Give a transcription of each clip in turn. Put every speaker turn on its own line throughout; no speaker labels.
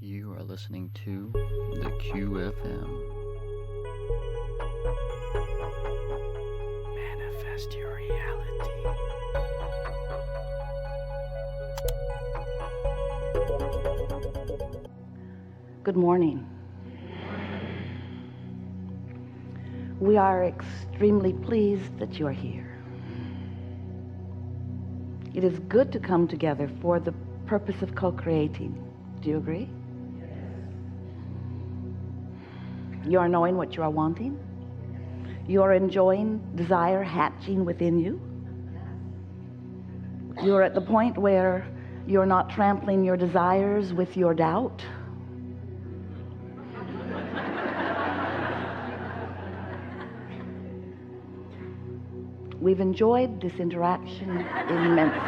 You are listening to the QFM. Manifest your reality.
Good morning. We are extremely pleased that you are here. It is good to come together for the purpose of co-creating. Do you agree? You are knowing what you are wanting. You are enjoying desire hatching within you. You are at the point where you're not trampling your desires with your doubt. We've enjoyed this interaction immensely.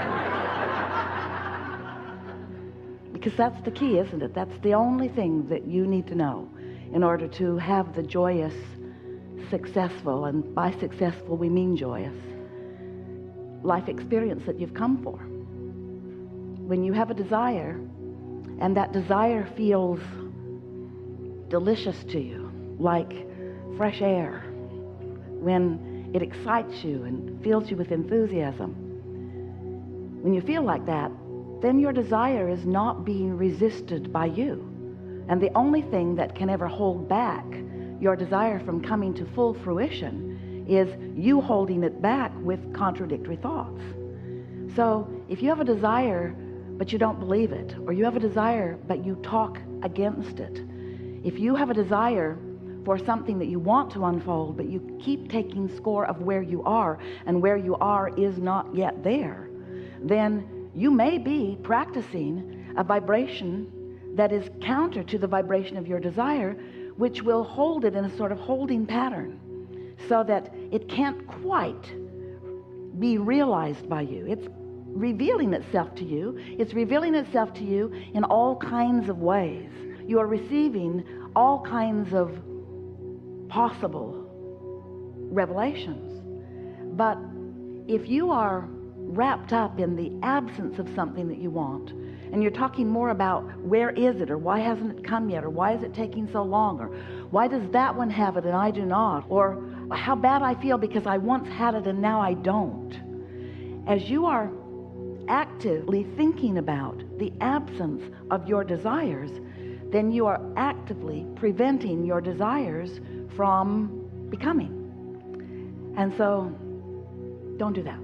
Because that's the key, isn't it? That's the only thing that you need to know in order to have the joyous, successful, and by successful we mean joyous, life experience that you've come for. When you have a desire, and that desire feels delicious to you, like fresh air, when it excites you and fills you with enthusiasm, when you feel like that, then your desire is not being resisted by you. And the only thing that can ever hold back your desire from coming to full fruition is you holding it back with contradictory thoughts. So if you have a desire but you don't believe it, or you have a desire but you talk against it, if you have a desire for something that you want to unfold but you keep taking score of where you are, and where you are is not yet there, then you may be practicing a vibration that is counter to the vibration of your desire, which will hold it in a sort of holding pattern so that it can't quite be realized by you. It's revealing itself to you. It's revealing itself to you in all kinds of ways. You are receiving all kinds of possible revelations. But if you are wrapped up in the absence of something that you want, and you're talking more about where is it, or why hasn't it come yet, or why is it taking so long, or why does that one have it and I do not, or how bad I feel because I once had it and now I don't. As you are actively thinking about the absence of your desires, then you are actively preventing your desires from becoming. And so don't do that.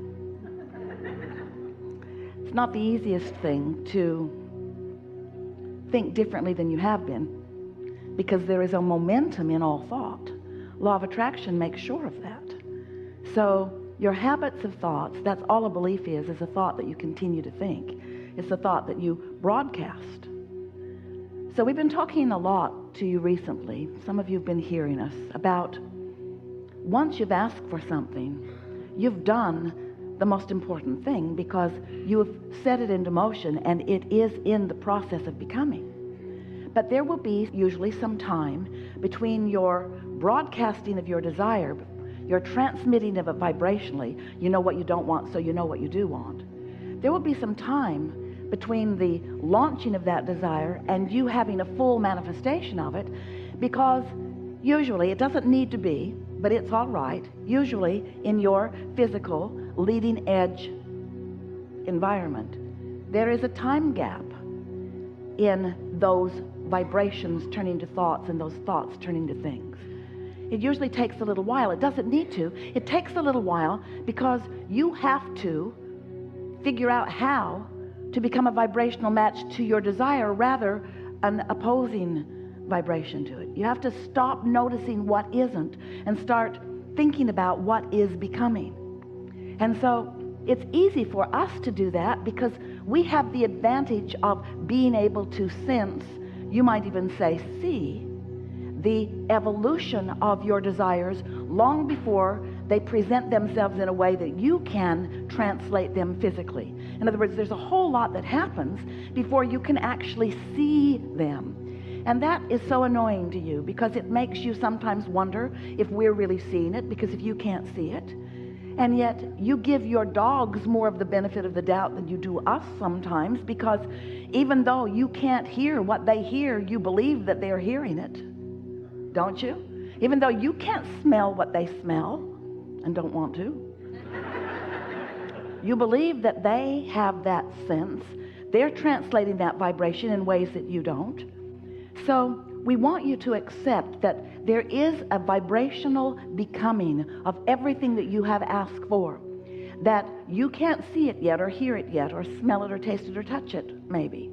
It's not the easiest thing to think differently than you have been, because there is a momentum in all thought. Law of attraction makes sure of that. So your habits of thoughts, that's all a belief is a thought that you continue to think. It's a thought that you broadcast. So we've been talking a lot to you recently, some of you have been hearing us, about once you've asked for something, you've done the most important thing, because you have set it into motion and it is in the process of becoming. But there will be usually some time between your broadcasting of your desire, your transmitting of it vibrationally. You know what you don't want, so you know what you do want. There will be some time between the launching of that desire and you having a full manifestation of it, because usually it doesn't need to be, but it's all right, usually in your physical leading edge environment, there is a time gap in those vibrations turning to thoughts and those thoughts turning to things. It usually takes a little while. It doesn't need to. It takes a little while because you have to figure out how to become a vibrational match to your desire, rather an opposing vibration to it. You have to stop noticing what isn't and start thinking about what is becoming. And so it's easy for us to do that because we have the advantage of being able to sense, you might even say see, the evolution of your desires long before they present themselves in a way that you can translate them physically. In other words, there's a whole lot that happens before you can actually see them. And that is so annoying to you because it makes you sometimes wonder if we're really seeing it, because if you can't see it, And yet you give your dogs more of the benefit of the doubt than you do us sometimes, because even though you can't hear what they hear, you believe that they're hearing it, don't you? Even though you can't smell what they smell and don't want to, you believe that they have that sense. They're translating that vibration in ways that you don't. So we want you to accept that there is a vibrational becoming of everything that you have asked for, that you can't see it yet or hear it yet or smell it or taste it or touch it maybe,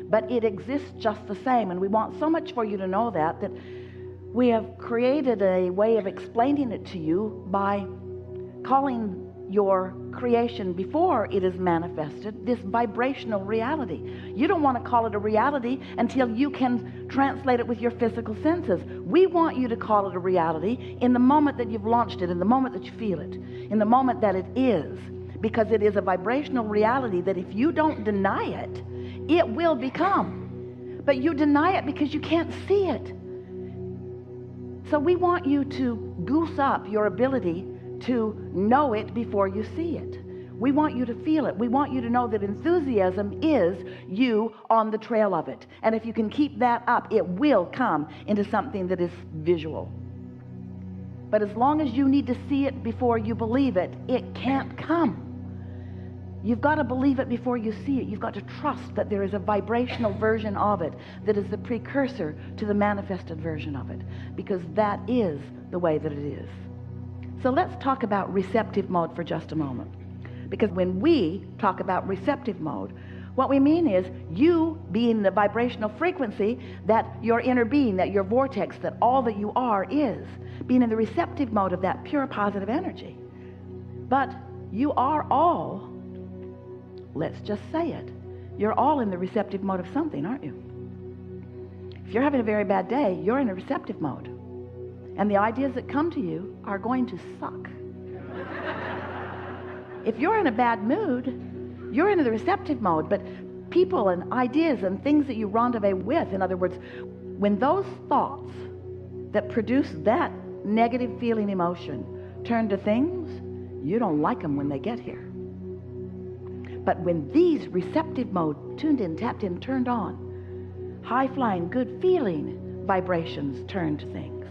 but it exists just the same. And we want so much for you to know that we have created a way of explaining it to you by calling your creation before it is manifested this vibrational reality. You don't want to call it a reality until you can translate it with your physical senses. We want you to call it a reality in the moment that you've launched it, in the moment that you feel it, in the moment that it is, because it is a vibrational reality that if you don't deny it, it will become. But you deny it because you can't see it. So we want you to goose up your ability to know it before you see it. We want you to feel it. We want you to know that enthusiasm is you on the trail of it. And if you can keep that up, it will come into something that is visual. But as long as you need to see it before you believe it, it can't come. You've got to believe it before you see it. You've got to trust that there is a vibrational version of it that is the precursor to the manifested version of it, because that is the way that it is. So let's talk about receptive mode for just a moment. Because when we talk about receptive mode, what we mean is you being the vibrational frequency that your inner being, that your vortex, that all that you are is, being in the receptive mode of that pure positive energy. But you are all, let's just say it, you're all in the receptive mode of something, aren't you? If you're having a very bad day, you're in a receptive mode. And the ideas that come to you are going to suck. If you're in a bad mood, you're in the receptive mode. But people and ideas and things that you rendezvous with, in other words, when those thoughts that produce that negative feeling emotion turn to things, you don't like them when they get here. But when these receptive mode, tuned in, tapped in, turned on, high-flying, good feeling vibrations turn to things.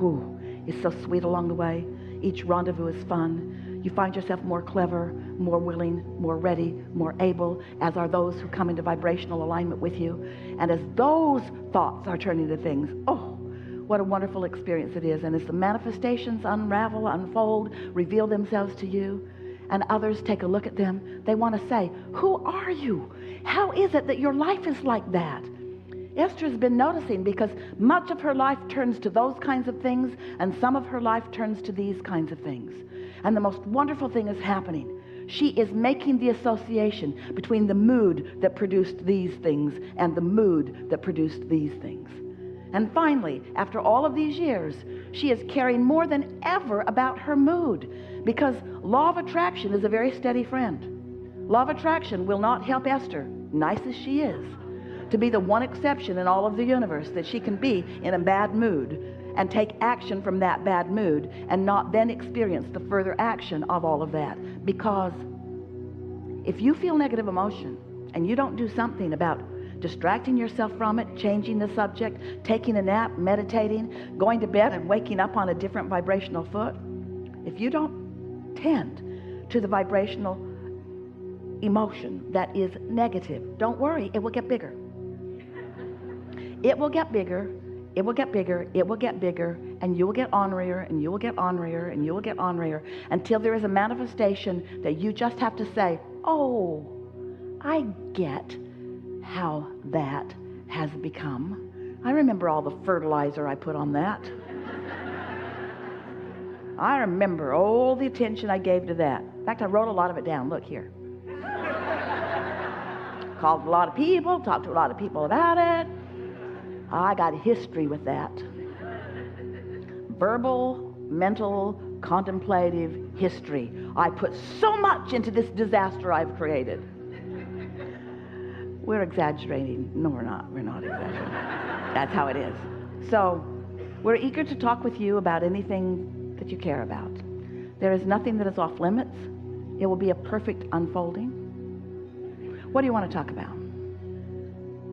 Ooh, it's so sweet along the way. Each rendezvous is fun. You find yourself more clever, more willing, more ready, more able, as are those who come into vibrational alignment with you. And as those thoughts are turning to things, oh, what a wonderful experience it is. And as the manifestations unravel, unfold, reveal themselves to you, and others take a look at them, they want to say, who are you? How is it that your life is like that? Esther has been noticing, because much of her life turns to those kinds of things, and some of her life turns to these kinds of things. And the most wonderful thing is happening. She is making the association between the mood that produced these things and the mood that produced these things. And finally, after all of these years, she is caring more than ever about her mood, because law of attraction is a very steady friend. Law of attraction will not help Esther, nice as she is, to be the one exception in all of the universe that she can be in a bad mood and take action from that bad mood and not then experience the further action of all of that. Because if you feel negative emotion and you don't do something about distracting yourself from it, changing the subject, taking a nap, meditating, going to bed and waking up on a different vibrational foot, if you don't tend to the vibrational emotion that is negative, don't worry, it will get bigger. It will get bigger, it will get bigger, it will get bigger, and you will get ornerier, and you will get ornerier, and you will get ornerier, until there is a manifestation that you just have to say, oh, I get how that has become. I remember all the fertilizer I put on that. I remember all the attention I gave to that. In fact, I wrote a lot of it down. Look here. Called a lot of people, talked to a lot of people about it. I got history with that. Verbal, mental, contemplative history. I put so much into this disaster I've created. We're exaggerating. No, we're not. We're not exaggerating. That's how it is. So we're eager to talk with you about anything that you care about. There is nothing that is off limits. It will be a perfect unfolding. What do you want to talk about?